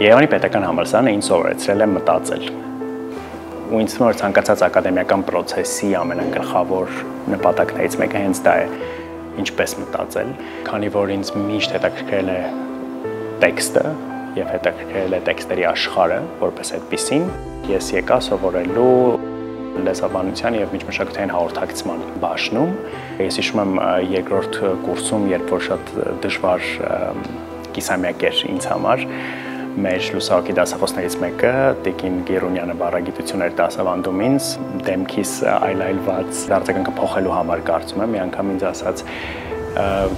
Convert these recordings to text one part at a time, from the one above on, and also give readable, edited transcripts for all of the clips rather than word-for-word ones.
Երևանի պետական համալսարանը ինձ սովորեցրել է մտածել։ Ու ինձ թվում է, որ ցանկացած ակադեմիական process-ի ամենագլխավոր նպատակներից մեկը հենց դա է, ինչպես մտածել, քանի որ ինձ միշտ հետաքրքրել է տեքստը եւ հետաքրքրել է տեքստերի աշխարհը, որպես այդպեսին, ես եկա սովորելու լեզվաբանության եւ միջմշակութային հաղորդակցման բաժնում։ Ես հիշում եմ երկրորդ կուրսում, երբ որ շատ դժվար կիսամյակ էր ինձ համար, մեր լուսահոգի դասախոսներից մեկը, Տիկին Գերունյանը բառագիտություն էր դասավանդում ինձ, դեմքիս այլայլված դարձականքը փոխելու համար կարծում եմ, մի անգամ ինձ ասաց,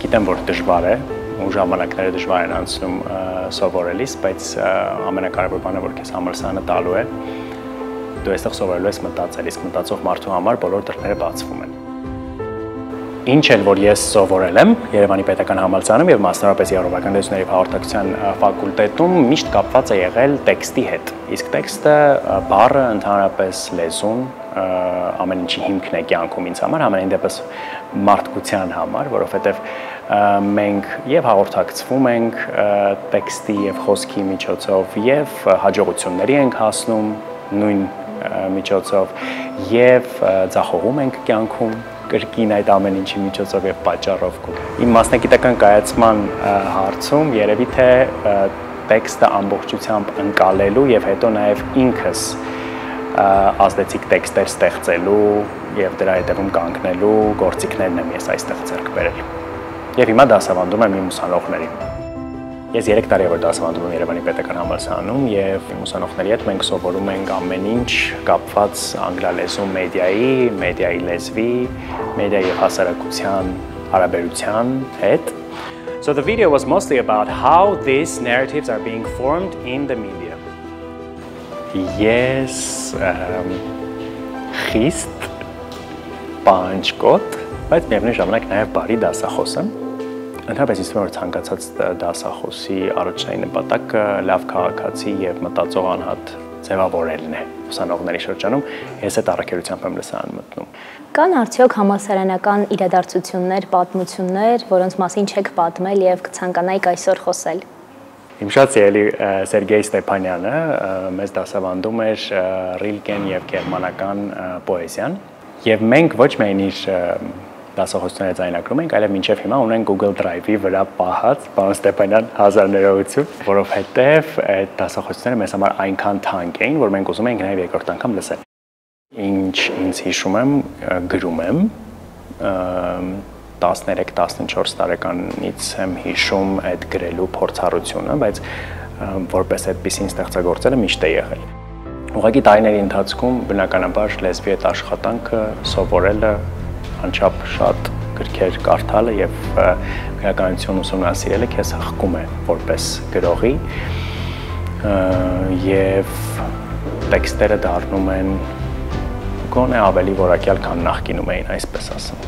գիտեմ, որ դժվար է, ու ժամանակները դժվար են անցնում սովորելիս, բայց ամենակարևոր բանը, որ քեզ համալսարանը տալու է, դու այստեղ սովորելու ես մտածել, իսկ մտածող մարդու համար բոլոր դռները բացվում են։ Ինչ էլ որ ես սովորել եմ Երևանի պետական համալսարանում եւ մասնավորապես Եվրոպական լեզուների հաղորդակցության ֆակուլտետում միշտ կապված է եղել տեքստի հետ։ Իսկ տեքստը բառը ընդհանրապես լեզուն ամեն ինչի հիմքն է կյանքում ինձ համար, ամենայն դեպս մարդկության համար, որովհետեւ մենք եւ հաղորդակցվում ենք տեքստի եւ խոսքի միջոցով եւ հաջողությունների ենք հասնում նույն միջոցով եւ ձախողում ենք կյանքում կրկին այդ ամեն ինչի միջոցով եւ պատճառով։ Իմ մասնագիտական կայացման հարցում երևի թե տեքստը ամբողջությամբ ընկալելու եւ հետո նաեւ ինքս ազդեցիկ տեքստեր ստեղծելու եւ դրա հետևում կանգնելու գործիքներն եմ ես այստեղ ձեռք բերել։ Եվ հիմա դասավանդում եմ իմ ուսանողներին։ Ես 3 տարի որ դասավանդում եմ Երևանի պետական համալսարանում եւ իմ ուսանողների հետ մենք սովորում ենք ամեն ինչ կապված անգլալեզու մեդիայի լեզվի, մեդիայի եւ հասարակության հարաբերության հետ. So the video was mostly about how these narratives are being formed in the media. Yes, խիստ պանչկոտ, բայց միևնույն ժամանակ նաեւ բարի դասախոս եմ։ Ընդհանրապես ինձ թվում է, որ ցանկացած դասախոսի առաջնային նպատակը լավ քաղաքացի եւ մտածող անհատ ձևավորելն է ուսանողների շրջանում, ես այդ առաքելությամբ եմ լսարան մտնում։ Կան արդյոք համալսարանական իրադարձություններ, պատմություններ, որոնց մասին չեք պատմել եւ կցանկանայիք այսօր խոսել։ Իմ շատ սիրելի Սերգեյ Ստեփանյանը մեզ դասավանդում էր Ռիլկեն եւ գերմանական պոեզիան, եւ մենք ոչ միայն իր դասախոսությունները ձայնագրում ենք, այլև մինչև հիմա ունենք Google Drive-ի վրա պահած, պարոն Ստեփանյան, հազար ներողություն, որովհետև այդ դասախոսությունները մեզ համար այնքան թանկ էին, որ մենք ուզում էինք նաև երկրորդ անգամ լսել։ Ինչ ինձ հիշում եմ, գրում եմ 13-14 տարեկանից եմ հիշում այդ գրելու փորձառությունը, բայց որպես այդպեսին ստեղծագործելը միշտ է եղել։ Ուղղակի տարիների ընթացքում բնականաբար լեզվի այդ աշխատանքը սովորելը անչափ շատ գրքեր կարդալը եւ գրականություն ուսումնասիրելը քեզ հղկում է որպես գրողի եւ տեքստերը դառնում են գոնե ավելի որակյալ, քան նախկինում էին, այսպես ասեմ։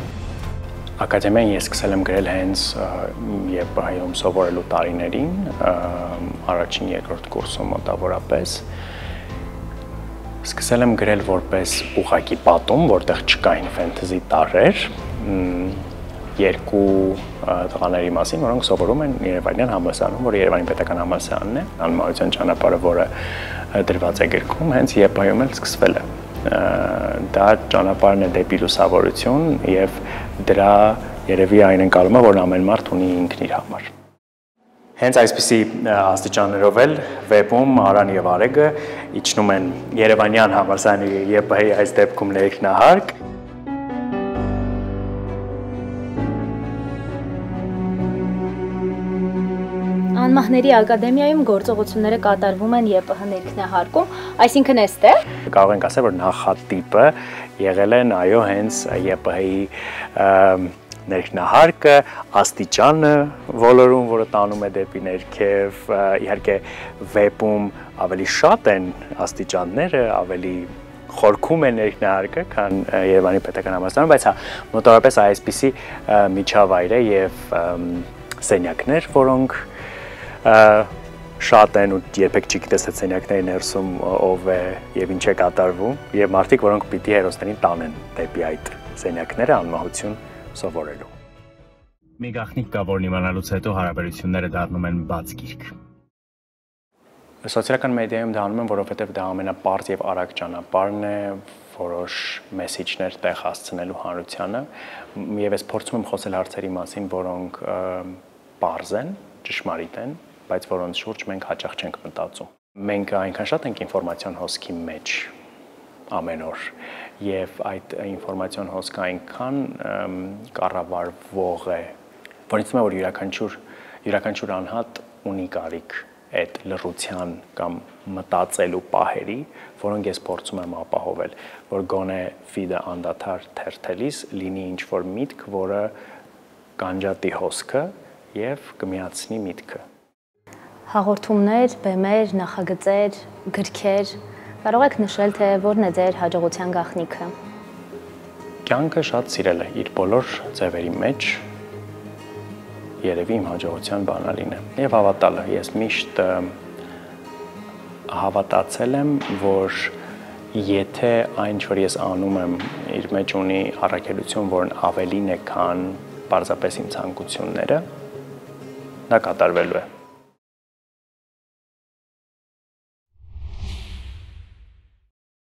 Ակադեմիան ես սկսել եմ գրել հենց ԵՊՀ-ում սովորելու տարիներին, առաջին երկրորդ կուրսում մոտավորապես։ Սկսել եմ գրել որպես ուղղակի պատում, որտեղ չկային ֆենթեզի տարրեր, երկու տղաների մասին, որոնք սովորում են Երևանյան համալսարանում, որը Երևանի պետական համալսարանն է, անմահության ճանապարհը, որը դրված է գրքում, հենց ԵՊՀ-ում էլ սկսվել է։ Դա ճանապարհն է դեպի լուսավորություն եւ դրա երևի այն ընկալումը, որ ամեն մարդ ունի ինքն իր համար։ Հենց այսպիսի աստիճաններով էլ վեպում Արան եւ Արեգը իջնում են Երևանյան համալսարանի ԵՊՀ-ի այս դեպքում ներքնահարկ։ Անմահների ակադեմիայում գործողությունները կատարվում են ԵՊՀ ներքնահարկում, այսինքն էստեղ։ Կարող ենք ասել, որ նախատիպը եղել են այո հենց ԵՊՀ-ի ներքնահարկը, աստիճանը ոլորում, որը տանում է դեպի ներքև, իհարկե վեպում ավելի շատ են աստիճանները, ավելի խորքում է ներքնահարկը, քան Երևանի պետական համալսարանում, բայց հա, մոտավորապես այսպիսի միջավայր է եւ սենյակներ, որոնք շատ են ու երբեք չգիտես այդ սենյակների ներսում ով է եւ ինչ է կատարվում եւ մարդիկ, որոնք պիտի հերոսներին տանեն դեպի այդ սենյակները անմահություն սովորելու։ Մի գաղտնիք կա, որն իմանալուց հետո հարաբերությունները դառնում են բաց գիրք։ Սոցիալական մեդիայում դա անում եմ, որովհետև դա ամենապարզ եւ արագ ճանապարհն է որոշ մեսեջներ տեղ հասցնելու հանրությանը, եւ ես փորձում եմ խոսել հարցերի մասին, որոնք պարզ են, ճշմարիտ են, բայց որոնց շուրջ մենք հաճախ չենք մտածում։ Մենք այնքան շատ ենք ինֆորմացիոն հոսքի մեջ ամեն օր, եւ այդ ինֆորմացիոն հոսքը այնքան կառավարվող է, որից թվում է, որ յուրաքանչյուր անհատ ունի կարիք այդ լռության կամ մտածելու պահերի, որոնք ես փորձում եմ ապահովել, որ գոնե ֆիդը անդադար թերթելիս լինի ինչ-որ միտք, որը կանջատի հոսքը եւ կմիացնի միտքը։ Հաղորդումներ, բեմեր, նախագծեր, գրքեր, կարող եք նշել, թե որն է ձեր հաջողության գաղտնիքը։ Կյանքը շատ սիրել է իր բոլոր ձևերի մեջ, երևի իմ հաջողության բանալին է եւ հավատալը։ Ես միշտ հավատացել եմ, որ եթե այն, ինչ որ ես անում եմ, իր մեջ ունի առաքելություն, որն ավելին է, քան պարզապես իմ ցանկությունները, դա կատարվելու է։